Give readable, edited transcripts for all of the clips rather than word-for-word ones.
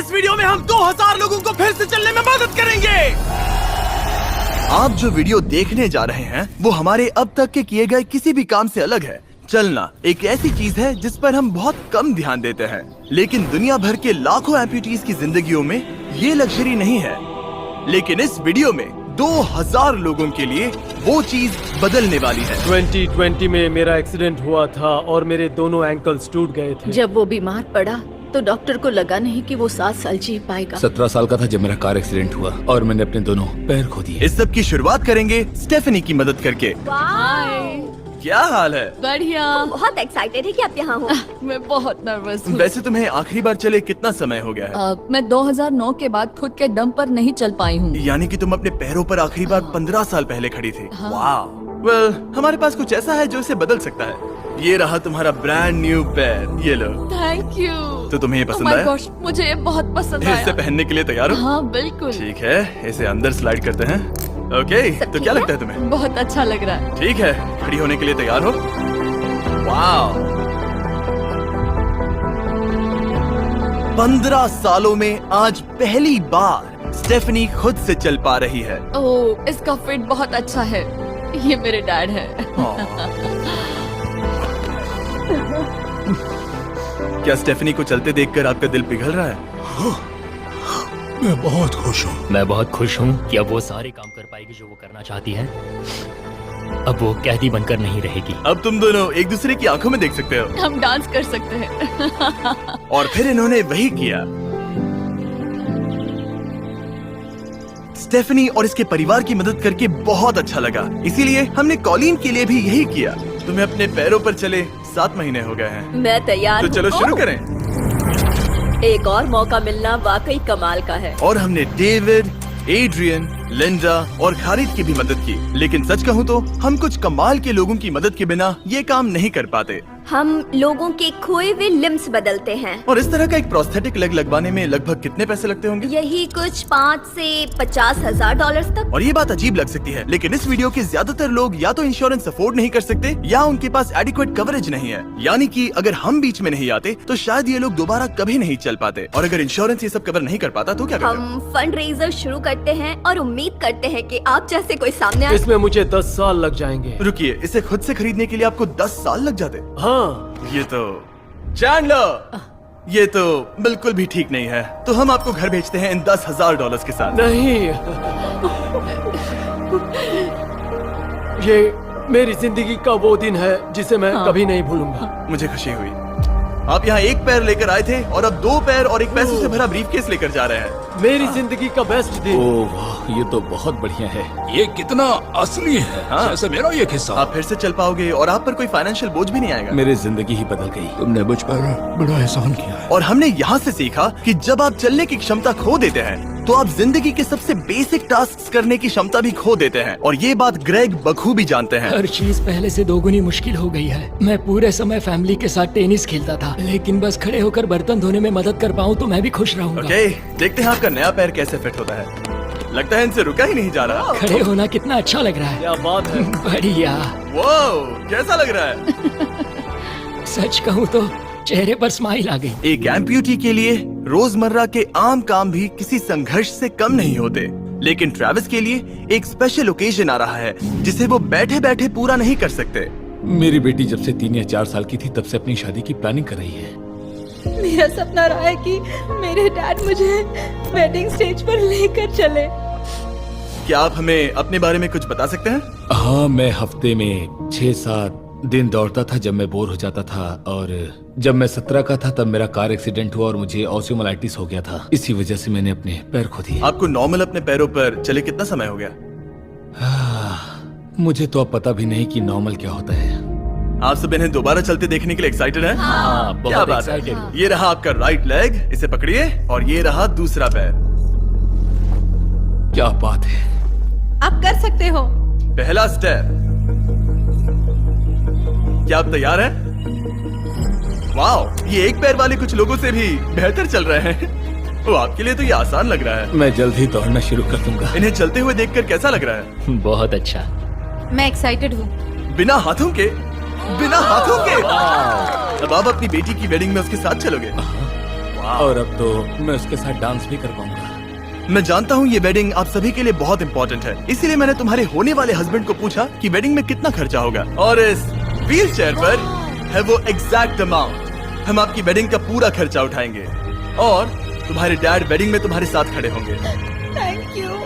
इस वीडियो में हम 2000 लोगों को फिर से चलने में मदद करेंगे। आप जो वीडियो देखने जा रहे हैं वो हमारे अब तक के किए गए किसी भी काम से अलग है। चलना एक ऐसी चीज है जिस पर हम बहुत कम ध्यान देते हैं, लेकिन दुनिया भर के लाखों एम्पुटीज की जिंदगियों में ये लग्जरी नहीं है। लेकिन इस वीडियो में 2000 लोगों के लिए वो चीज बदलने वाली है। 2020 में मेरा एक्सीडेंट हुआ था और मेरे दोनों एंकल्स टूट गए थे। जब वो बीमार पड़ा तो डॉक्टर को लगा नहीं कि वो 7 साल जी पाएगा। 17 साल का था जब मेरा कार एक्सीडेंट हुआ और मैंने अपने दोनों पैर खो दिए। इस सब की शुरुआत करेंगे स्टेफनी की मदद करके। क्या हाल है? बढ़िया। बहुत एक्साइटेड है कि आप यहाँ हो। मैं बहुत नर्वस हूँ। वैसे तुम्हें आखिरी बार चले कितना समय हो गया है? मैं 2009 के बाद खुद के दम पर नहीं चल पाई हूँ। यानी कि तुम अपने पैरों पर आखिरी बार 15 साल पहले खड़ी थी। वाह। वेल, हमारे पास कुछ ऐसा है जो इसे बदल सकता है। ये रहा तुम्हारा ब्रांड न्यू पैर, ये लो। Thank you. तो तुम्हें ये पसंद Oh my आया? gosh, मुझे ये बहुत पसंद आया। इसे पहनने के लिए तैयार हो? हाँ बिल्कुल। ठीक है, इसे अंदर स्लाइड करते हैं। ओके, तो क्या लगता है तुम्हें? बहुत अच्छा लग रहा है। ठीक है, खड़ी होने के लिए तैयार हो? वाह। 15 सालों में आज पहली बार स्टेफनी खुद से चल पा रही है। ओह, इसका फिट बहुत अच्छा है। ये मेरे डैड है। क्या स्टेफनी को चलते देखकर आपका दिल पिघल रहा है? मैं बहुत खुश हूँ। मैं बहुत खुश हूँ कि अब वो सारे काम कर पाएगी जो वो करना चाहती है। अब वो कैदी बनकर नहीं रहेगी। अब तुम दोनों एक दूसरे की आंखों में देख सकते हो। हम डांस कर सकते हैं। और फिर इन्होंने वही किया। स्टेफनी और इसके परिवार की मदद करके बहुत अच्छा लगा, इसीलिए हमने कॉलिन के लिए भी यही किया। तुम्हें अपने पैरों पर चले 7 महीने हो गए हैं। मैं तैयार तो हूँ। चलो शुरू करें। एक और मौका मिलना वाकई कमाल का है। और हमने डेविड, एड्रियन, लिंडा और खालिद की भी मदद की। लेकिन सच कहूँ तो हम कुछ कमाल के लोगों की मदद के बिना ये काम नहीं कर पाते। हम लोगों के खोए हुए लिम्स बदलते हैं। और इस तरह का एक प्रोस्थेटिक लेग लगवाने में लगभग कितने पैसे लगते होंगे? यही कुछ 5 से 50 हजार डॉलर्स तक। और ये बात अजीब लग सकती है, लेकिन इस वीडियो के ज्यादातर लोग या तो इंश्योरेंस अफोर्ड नहीं कर सकते या उनके पास एडिक्वेट कवरेज नहीं है। यानी कि अगर हम बीच में नहीं आते तो शायद ये लोग दोबारा कभी नहीं चल पाते। और अगर इंश्योरेंस ये सब कवर नहीं कर पाता तो क्या करें? हम फंड रेजर शुरू करते हैं और उम्मीद करते हैं कि आप जैसे कोई सामने आए। इसमें मुझे 10 साल लग जाएंगे। रुकिए, इसे खुद से खरीदने के लिए आपको 10 साल लग जाते? हाँ। ये तो चैंडलर, ये तो बिल्कुल भी ठीक नहीं है। तो हम आपको घर भेजते हैं इन $10,000 के साथ। नहीं, ये मेरी जिंदगी का वो दिन है जिसे मैं कभी नहीं भूलूंगा। मुझे खुशी हुई। आप यहाँ एक पैर लेकर आए थे और अब 2 पैर और एक पैसों से भरा ब्रीफकेस लेकर जा रहे हैं। मेरी जिंदगी का बेस्ट दिन। ओह वाह, ये तो बहुत बढ़िया है। ये कितना असली है। हाँ। जैसे मेरा ये किस्सा। आप फिर से चल पाओगे और आप पर कोई फाइनेंशियल बोझ भी नहीं आएगा। मेरी जिंदगी ही बदल गई। तुमने मुझ पर बड़ा एहसान किया है। और हमने यहाँ से सीखा कि जब आप चलने की क्षमता खो देते हैं तो आप जिंदगी के सबसे बेसिक टास्क करने की क्षमता भी खो देते हैं। और ये बात ग्रेग बखूबी जानते हैं। हर चीज पहले से दोगुनी मुश्किल हो गई है। मैं पूरे समय फैमिली के साथ टेनिस खेलता था, लेकिन बस खड़े होकर बर्तन धोने में मदद कर पाऊँ तो मैं भी खुश रहूंगा। ओके, देखते हैं आपका नया पैर कैसे फिट होता है। लगता है इनसे रुका ही नहीं जा रहा। खड़े होना कितना अच्छा लग रहा है। क्या बात है। बढ़िया। वाओ, कैसा लग रहा है? सच कहूँ तो चेहरे पर स्माइल आ गई। एक एम्प्यूटी के लिए रोजमर्रा के आम काम भी किसी संघर्ष से कम नहीं होते, लेकिन ट्रेविस के लिए एक स्पेशल ओकेजन आ रहा है जिसे वो बैठे बैठे पूरा नहीं कर सकते। मेरी बेटी जब से 3 या 4 साल की थी तब से अपनी शादी की प्लानिंग कर रही है। मेरा सपना रहा है कि मेरे डैड मुझे वेडिंग स्टेज पर लेकर चले। क्या आप हमें अपने बारे में कुछ बता सकते हैं? हाँ, मैं हफ्ते में 6-7 दिन दौड़ता था जब मैं बोर हो जाता था। और जब मैं 17 का था तब मेरा कार एक्सीडेंट हुआ और मुझे ऑस्टियोमाइलाइटिस हो गया था। इसी वजह से मैंने अपने पैर खो दिए। आपको नॉर्मल अपने पैरों पर चले कितना समय हो गया? मुझे तो अब पता भी नहीं कि नॉर्मल क्या होता है। आप सब इन्हें दोबारा चलते देखने के लिए एक्साइटेड हैं? हाँ, क्या बहुत बात है। एक्साइटेड। ये रहा आपका राइट लेग, इसे पकड़िए, और ये रहा दूसरा पैर। क्या बात है। आप कर सकते हो। पहला स्टेप। क्या आप तैयार हैं? वाओ, ये एक पैर वाले कुछ लोगों से भी बेहतर चल रहे हैं। वो आपके लिए तो ये आसान लग रहा है। मैं जल्द ही दौड़ना शुरू कर दूंगा। इन्हें चलते हुए देखकर कैसा लग रहा है? बहुत अच्छा। मैं एक्साइटेड हूँ। बिना हाथों के? बिना हाथों के? अब आप अपनी बेटी की वेडिंग में उसके साथ चलोगे? और अब तो मैं उसके साथ डांस भी कर पाऊंगा। मैं जानता हूँ ये वेडिंग आप सभी के लिए बहुत इंपॉर्टेंट है, इसीलिए मैंने तुम्हारे होने वाले हस्बैंड को पूछा कि वेडिंग में कितना खर्चा होगा, और इस व्हील चेयर पर है वो एग्जैक्ट अमाउंट। हम आपकी वेडिंग का पूरा खर्चा उठाएंगे और तुम्हारे डैड वेडिंग में तुम्हारे साथ खड़े होंगे। Thank you.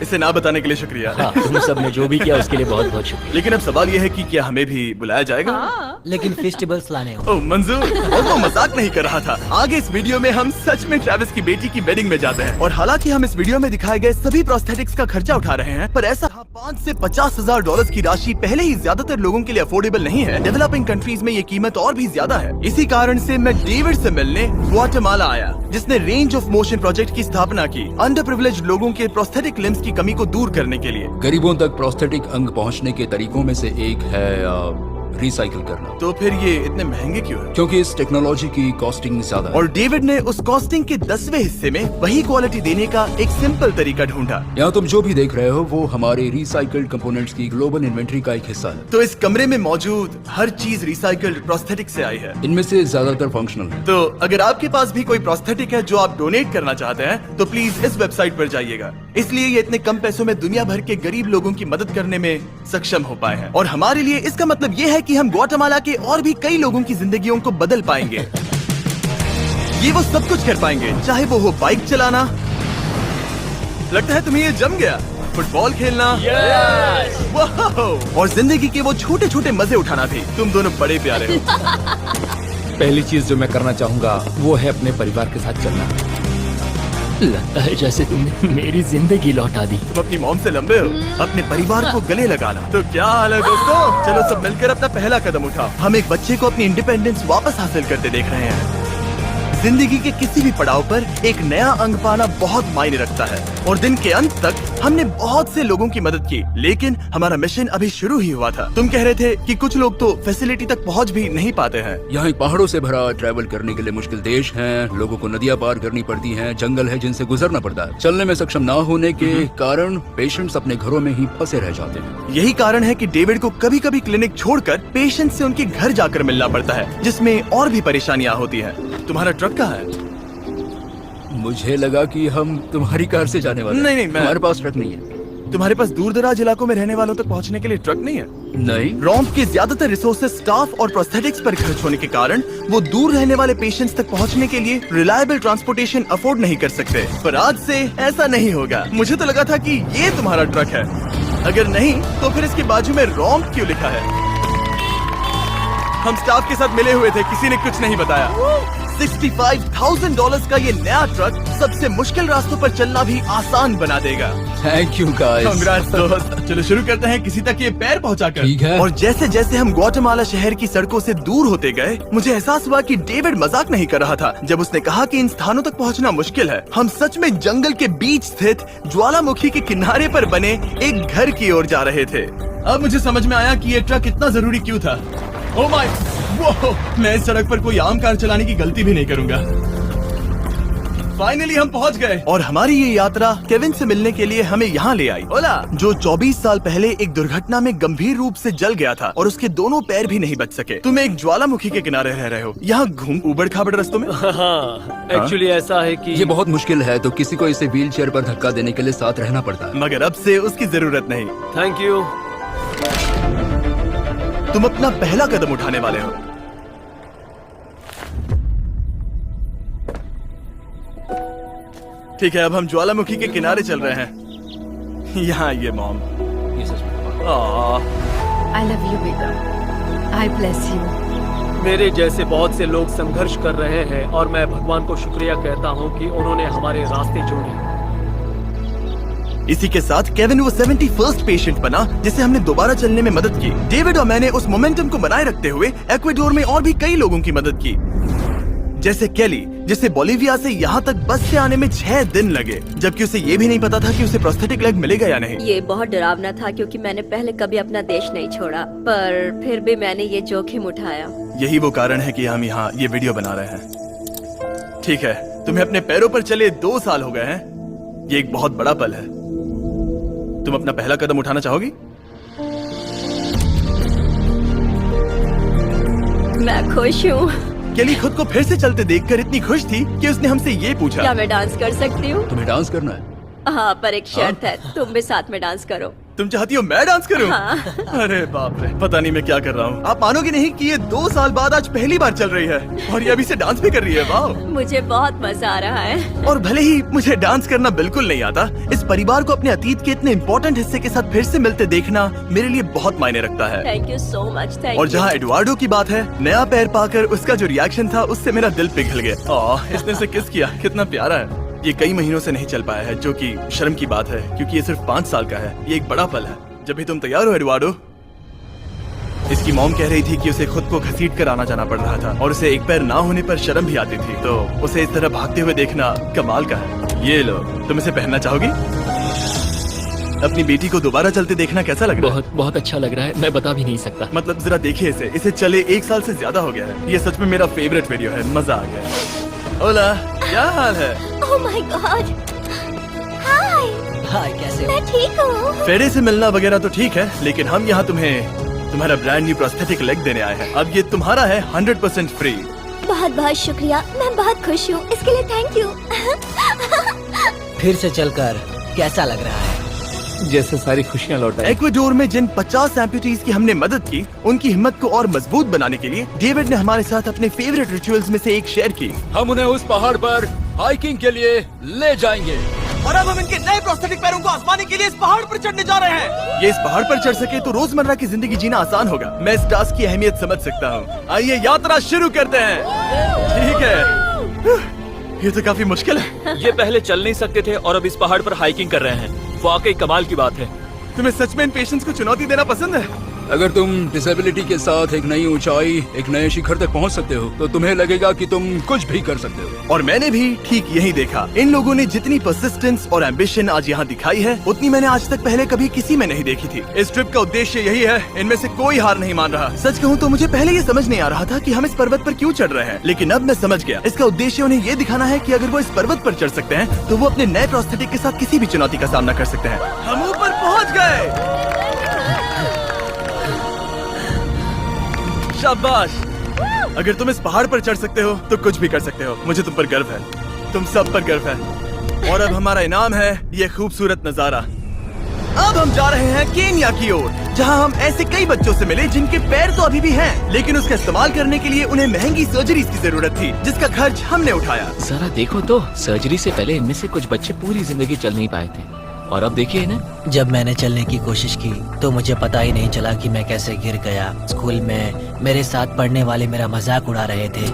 इसे ना बताने के लिए शुक्रिया। हाँ, तुम सब ने जो भी किया उसके लिए बहुत बहुत शुक्रिया। लेकिन अब सवाल ये है कि क्या हमें भी बुलाया जाएगा? लेकिन फेस्टिवल्स लाने हो। ओह मंजूर, वो तो मजाक नहीं कर रहा था। आगे इस वीडियो में हम सच में ट्रेविस की बेटी की वेडिंग में जाते हैं, और हालांकि हम इस वीडियो में दिखाए गए सभी प्रोस्थेटिक्स का खर्चा उठा रहे हैं, पर ऐसा 5 से 50 हजार डॉलर की राशि पहले ही ज्यादातर लोगों के लिए अफोर्डेबल नहीं है। डेवलपिंग कंट्रीज में ये कीमत और भी ज्यादा है। इसी कारण से मैं डेविड से मिलने ग्वाटेमाला आया, जिसने रेंज ऑफ मोशन प्रोजेक्ट की स्थापना की, अंडर प्रिविलेज्ड लोगों के प्रोस्थेटिक लिम्स की कमी को दूर करने के लिए। गरीबों तक प्रोस्थेटिक अंग पहुंचने के तरीकों में से एक है रिसाइकिल करना। तो फिर ये इतने महंगे क्यों है? क्योंकि इस टेक्नोलॉजी की कॉस्टिंग ज्यादा है। और डेविड ने उस कॉस्टिंग के 10वें हिस्से में वही क्वालिटी देने का एक सिंपल तरीका ढूंढा। यहाँ तुम जो भी देख रहे हो वो हमारे रिसाइकल्ड कंपोनेंट्स की ग्लोबल इन्वेंट्री का एक हिस्सा है। तो इस कमरे में मौजूद हर चीज रिसाइकल्ड प्रोस्थेटिक से आई है। इनमें से ज्यादातर फंक्शनल है। तो अगर आपके पास भी कोई प्रोस्थेटिक है जो आप डोनेट करना चाहते हैं, तो प्लीज इस वेबसाइट पर जाइएगा। इसलिए ये इतने कम पैसों में दुनिया भर के गरीब लोगों की मदद करने में सक्षम हो पाए हैं, और हमारे लिए इसका मतलब ये है कि हम ग्वाटेमाला के और भी कई लोगों की जिंदगियों को बदल पाएंगे। ये वो सब कुछ कर पाएंगे, चाहे वो हो बाइक चलाना, लगता है तुम्हें ये जम गया, फुटबॉल खेलना, वाओ, और जिंदगी के वो छोटे छोटे मजे उठाना भी। तुम दोनों बड़े प्यारे हो। पहली चीज जो मैं करना चाहूंगा वो है अपने परिवार के साथ चलना। लगता है जैसे तुमने मेरी जिंदगी लौटा दी। तुम अपनी मॉम से लंबे हो, अपने परिवार को गले लगाना। तो क्या हाल है दोस्तों, चलो सब मिलकर अपना पहला कदम उठाओ। हम एक बच्चे को अपनी इंडिपेंडेंस वापस हासिल करते देख रहे हैं। जिंदगी के किसी भी पड़ाव पर एक नया अंग पाना बहुत मायने रखता है, और दिन के अंत तक हमने बहुत से लोगों की मदद की, लेकिन हमारा मिशन अभी शुरू ही हुआ था। तुम कह रहे थे कि कुछ लोग तो फैसिलिटी तक पहुंच भी नहीं पाते हैं। यहाँ पहाड़ों से भरा ट्रैवल करने के लिए मुश्किल देश हैं, लोगों को नदियाँ पार करनी पड़ती हैं, जंगल है जिनसे गुजरना पड़ता है। चलने में सक्षम न होने के कारण पेशेंट्स अपने घरों में ही फंसे रह जाते हैं। यही कारण है कि डेविड को कभी कभी क्लिनिक छोड़कर पेशेंट से उनके घर जाकर मिलना पड़ता है, जिसमें और भी परेशानियां होती हैं। तुम्हारा ट्रक कहाँ है? मुझे लगा कि हम तुम्हारी कार से जाने वाले हैं। नहीं, हमारे पास ट्रक नहीं है। तुम्हारे पास दूर दराज इलाकों में रहने वालों तक पहुंचने के लिए ट्रक नहीं है? नहीं। रॉम्प के ज्यादातर रिसोर्सेज स्टाफ और प्रोस्थेटिक्स पर खर्च होने के कारण वो दूर रहने वाले पेशेंट्स तक पहुंचने के लिए रिलायबल ट्रांसपोर्टेशन अफोर्ड नहीं कर सकते। पर आज से ऐसा नहीं होगा। मुझे तो लगा था कि ये तुम्हारा ट्रक है, अगर नहीं तो फिर इसके बाजू में रॉम्प क्यों लिखा है? हम स्टाफ के साथ मिले हुए थे, किसी ने कुछ नहीं बताया। $65,000 का ये नया ट्रक सबसे मुश्किल रास्तों पर चलना भी आसान बना देगा। Thank you guys. कांग्रेट्स दोस्त। चलो शुरू करते हैं किसी तक ये पैर पहुंचाकर। ठीक है। और जैसे जैसे हम ग्वाटेमाला शहर की सड़कों से दूर होते गए, मुझे एहसास हुआ कि डेविड मजाक नहीं कर रहा था जब उसने कहा कि इन स्थानों तक पहुंचना मुश्किल है। हम सच में जंगल के बीच स्थित ज्वालामुखी के किनारे पर बने एक घर की ओर जा रहे थे। अब मुझे समझ में आया कि ये ट्रक इतना जरूरी क्यों था। ओह माय, वो मैं इस सड़क पर कोई आम कार चलाने की गलती भी नहीं करूंगा। फाइनली हम पहुंच गए, और हमारी ये यात्रा केविन से मिलने के लिए हमें यहाँ ले आई। ओला, जो 24 साल पहले एक दुर्घटना में गंभीर रूप से जल गया था और उसके दोनों पैर भी नहीं बच सके। तुम एक ज्वालामुखी के किनारे रह रहे हो, यहाँ घूम उबड़ खाबड़ रास्तों में। हाँ, एक्चुअली ऐसा है कि ये बहुत मुश्किल है, तो किसी को इसे व्हील चेयर पर धक्का देने के लिए साथ रहना पड़ता है। मगर अब से उसकी जरूरत नहीं। Thank you. तुम अपना पहला कदम उठाने वाले हो। ठीक है, अब हम ज्वालामुखी के किनारे चल रहे हैं। यहाँ ये मॉम। आई लव यू बेटा, आई ब्लेस यू। मेरे जैसे बहुत से लोग संघर्ष कर रहे हैं, और मैं भगवान को शुक्रिया कहता हूँ कि उन्होंने हमारे रास्ते जोड़े। इसी के साथ केविन वो 71st पेशेंट बना जिसे हमने दोबारा चलने में मदद की। डेविड और मैंने उस मोमेंटम को बनाए रखते हुए एक्वेडोर में और भी कई लोगों की मदद की, जैसे केली, जिसे बोलिविया से यहाँ तक बस से आने में 6 दिन लगे, जबकि उसे ये भी नहीं पता था कि उसे प्रोस्थेटिक लेग मिलेगा या नहीं। ये बहुत डरावना था क्योंकि मैंने पहले कभी अपना देश नहीं छोड़ा, पर फिर भी मैंने ये जोखिम उठाया। यही वो कारण है कि हम यहाँ ये वीडियो बना रहे हैं। ठीक है, तुम्हें अपने पैरों पर चले 2 साल हो गए हैं। ये एक बहुत बड़ा पल है। तुम अपना पहला कदम उठाना चाहोगी? मैं खुश हूँ। केली खुद को फिर से चलते देखकर इतनी खुश थी कि उसने हमसे ये पूछा, क्या मैं डांस कर सकती हूँ? तुम्हें डांस करना है? हाँ, पर एक शर्त है, तुम भी साथ में डांस करो। तुम चाहती हो मैं डांस करूं? हाँ। अरे बाप रे, पता नहीं मैं क्या कर रहा हूँ। आप मानोगे नहीं कि ये 2 साल बाद आज पहली बार चल रही है और ये अभी से डांस भी कर रही है। वाह! मुझे बहुत मजा आ रहा है। और भले ही मुझे डांस करना बिल्कुल नहीं आता, इस परिवार को अपने अतीत के इतने इम्पोर्टेंट हिस्से के साथ फिर से मिलते देखना मेरे लिए बहुत मायने रखता है। Thank you so much. Thank और यू। जहाँ एडवार्डो की बात है, नया पैर पाकर उसका जो रिएक्शन था उससे मेरा दिल पिघल गया। इसने उसे किस किया, कितना प्यारा है। ये कई महीनों से नहीं चल पाया है, जो कि शर्म की बात है क्योंकि ये सिर्फ 5 साल का है। ये एक बड़ा पल है। जब भी तुम तैयार हो एडवार्डो। इसकी मॉम कह रही थी कि उसे खुद को घसीट कर आना जाना पड़ रहा था और उसे एक पैर ना होने पर शर्म भी आती थी, तो उसे इस तरह भागते हुए देखना कमाल का है। ये लो, तुम इसे पहनना चाहोगी? अपनी बेटी को दोबारा चलते देखना कैसा लग रहा है? बहुत बहुत अच्छा लग रहा है, मैं बता भी नहीं सकता। मतलब जरा देखिए इसे चले 1 साल से ज्यादा हो गया है। ये सच में मेरा फेवरेट वीडियो है, मजा आ गया। ओला, क्या हाल है? ओह माय गॉड, हाय, हाय, कैसे हो? मैं ठीक हूँ। फेरे से मिलना वगैरह तो ठीक है, लेकिन हम यहाँ तुम्हारा ब्रांड न्यू प्रोस्थेटिक लेग देने आए हैं। अब ये तुम्हारा है 100% फ्री। बहुत बहुत शुक्रिया, मैं बहुत खुश हूँ, इसके लिए थैंक यू। फिर से चलकर कैसा लग रहा है? जैसे सारी खुशियाँ लौट आई। इक्वाडोर में जिन 50 एम्पुटीज की हमने मदद की, उनकी हिम्मत को और मजबूत बनाने के लिए डेविड ने हमारे साथ अपने फेवरेट रिचुअल्स में से एक शेयर की। हम उन्हें उस पहाड़ पर हाइकिंग के लिए ले जाएंगे। और अब हम इनके नए प्रोस्थेटिक पैरों को आजमाने के लिए इस पहाड़ पर चढ़ने जा रहे हैं। ये इस पहाड़ पर चढ़ सके तो रोजमर्रा की जिंदगी जीना आसान होगा। मैं इस टास्क की अहमियत समझ सकता हूँ। आइए यात्रा शुरू करते हैं। ठीक है, ये तो काफी मुश्किल है। ये पहले चल नहीं सकते थे और अब इस पहाड़ पर हाइकिंग कर रहे हैं। वाकई कमाल की बात है। तुम्हें सच में इन पेशेंट्स को चुनौती देना पसंद है? अगर तुम डिसेबिलिटी के साथ एक नई ऊंचाई, एक नए शिखर तक पहुंच सकते हो, तो तुम्हें लगेगा कि तुम कुछ भी कर सकते हो। और मैंने भी ठीक यही देखा। इन लोगों ने जितनी परसिस्टेंस और एम्बिशन आज यहाँ दिखाई है, उतनी मैंने आज तक पहले कभी किसी में नहीं देखी थी। इस ट्रिप का उद्देश्य यही है, इनमें से कोई हार नहीं मान रहा। सच कहूँ तो मुझे पहले ये समझ नहीं आ रहा था कि हम इस पर्वत पर क्यों चढ़ रहे हैं, लेकिन अब मैं समझ गया। इसका उद्देश्य उन्हें ये दिखाना है कि अगर वो इस पर्वत पर चढ़ सकते हैं, तो वो अपने नए प्रोस्थेटिक के साथ किसी भी चुनौती का सामना कर सकते हैं। हम ऊपर पहुँच गए। शाबाश! अगर तुम इस पहाड़ पर चढ़ सकते हो तो कुछ भी कर सकते हो। मुझे तुम पर गर्व है, तुम सब पर गर्व है। और अब हमारा इनाम है ये खूबसूरत नजारा। अब हम जा रहे हैं केन्या की ओर, जहां हम ऐसे कई बच्चों से मिले जिनके पैर तो अभी भी हैं, लेकिन उसका इस्तेमाल करने के लिए उन्हें महंगी सर्जरीज की जरूरत थी, जिसका खर्च हमने उठाया। जरा देखो तो, सर्जरी से पहले इनमें से कुछ बच्चे पूरी जिंदगी चल नहीं पाए थे, और अब देखिए इन्हें। जब मैंने चलने की कोशिश की तो मुझे पता ही नहीं चला कि मैं कैसे गिर गया। स्कूल में मेरे साथ पढ़ने वाले मेरा मजाक उड़ा रहे थे,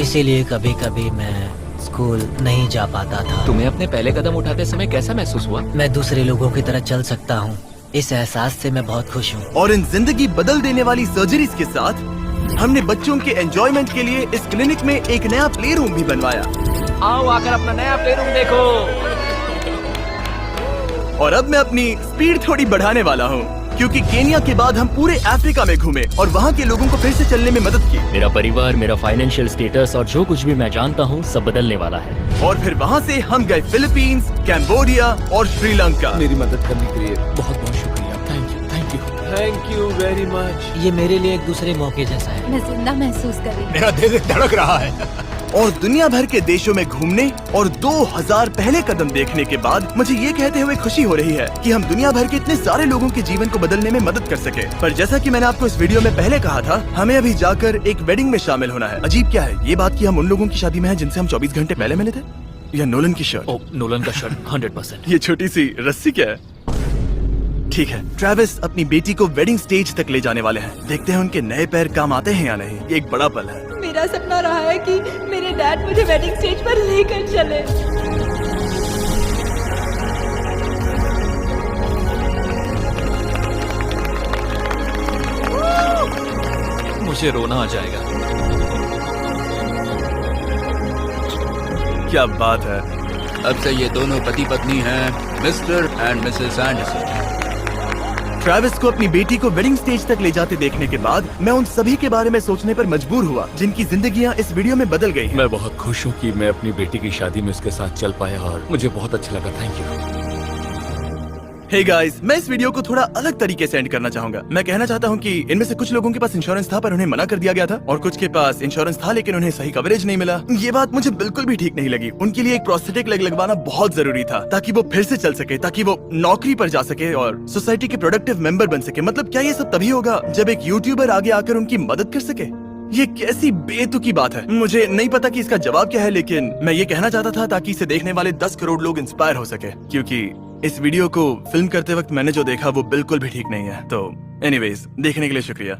इसीलिए कभी कभी मैं स्कूल नहीं जा पाता था। तुम्हें अपने पहले कदम उठाते समय कैसा महसूस हुआ? मैं दूसरे लोगों की तरह चल सकता हूँ, इस एहसास से मैं बहुत खुश हूँ। और इन जिंदगी बदल देने वाली सर्जरीज के साथ हमने बच्चों के एंजॉयमेंट के लिए इस क्लिनिक में एक नया प्ले रूम भी बनवाया। आओ आकर अपना नया प्ले रूम देखो। और अब मैं अपनी स्पीड थोड़ी बढ़ाने वाला हूँ, क्योंकि केन्या के बाद हम पूरे अफ्रीका में घूमे और वहाँ के लोगों को फिर से चलने में मदद की। मेरा परिवार, मेरा फाइनेंशियल स्टेटस और जो कुछ भी मैं जानता हूँ सब बदलने वाला है। और फिर वहाँ से हम गए फिलीपींस, कैम्बोडिया और श्रीलंका। मेरी मदद करने के लिए बहुत बहुत शुक्रिया। Thank you, thank you, thank you very much. ये मेरे लिए एक दूसरे मौके जैसा है। मैं जिंदा महसूस कर रही हूँ। मेरा दिल धड़क रहा है। और दुनिया भर के देशों में घूमने और 2000 पहले कदम देखने के बाद मुझे ये कहते हुए खुशी हो रही है कि हम दुनिया भर के इतने सारे लोगों के जीवन को बदलने में मदद कर सके। पर जैसा कि मैंने आपको इस वीडियो में पहले कहा था, हमें अभी जाकर एक वेडिंग में शामिल होना है। अजीब क्या है ये बात कि हम उन लोगों की शादी में हैं जिनसे हम 24 घंटे पहले मिले थे। या नोलन की शर्ट। ओ, नोलन का शर्ट 100%। ये छोटी सी रस्सी क्या है? ठीक है, ट्रेविस अपनी बेटी को वेडिंग स्टेज तक ले जाने वाले हैं। देखते हैं उनके नए पैर काम आते हैं या नहीं। ये एक बड़ा पल है। मेरा सपना रहा है कि मेरे डैड मुझे वेडिंग स्टेज पर लेकर चले। मुझे रोना आ जाएगा। क्या बात है। अब से ये दोनों पति पत्नी हैं, mister and Mrs Anderson. Travis को अपनी बेटी को वेडिंग स्टेज तक ले जाते देखने के बाद मैं उन सभी के बारे में सोचने पर मजबूर हुआ जिनकी जिंदगियां इस वीडियो में बदल गई हैं। मैं बहुत खुश हूँ कि मैं अपनी बेटी की शादी में उसके साथ चल पाया और मुझे बहुत अच्छा लगा। Thank you. हे गाइस, मैं इस वीडियो को थोड़ा अलग तरीके से एंड करना चाहूंगा। मैं कहना चाहता हूँ कि इनमें से कुछ लोगों के पास इंश्योरेंस था पर उन्हें मना कर दिया गया था, और कुछ के पास इंश्योरेंस था लेकिन उन्हें सही कवरेज नहीं मिला। ये बात मुझे बिल्कुल भी ठीक नहीं लगी। उनके लिए एक प्रोस्थेटिक लेग लगवाना बहुत जरूरी था ताकि वो फिर से चल सके, ताकि वो नौकरी पर जा सके और सोसाइटी के प्रोडक्टिव मेंबर बन सके। मतलब क्या ये सब तभी होगा जब एक यूट्यूबर आगे आकर उनकी मदद कर सके? ये कैसी बेतुकी बात है। मुझे नहीं पता कि इसका जवाब क्या है, लेकिन मैं ये कहना चाहता था ताकि इसे देखने वाले 10 करोड़ लोग इंस्पायर हो सके, क्योंकि इस वीडियो को फिल्म करते वक्त मैंने जो देखा वो बिल्कुल भी ठीक नहीं है। तो एनीवेज, देखने के लिए शुक्रिया।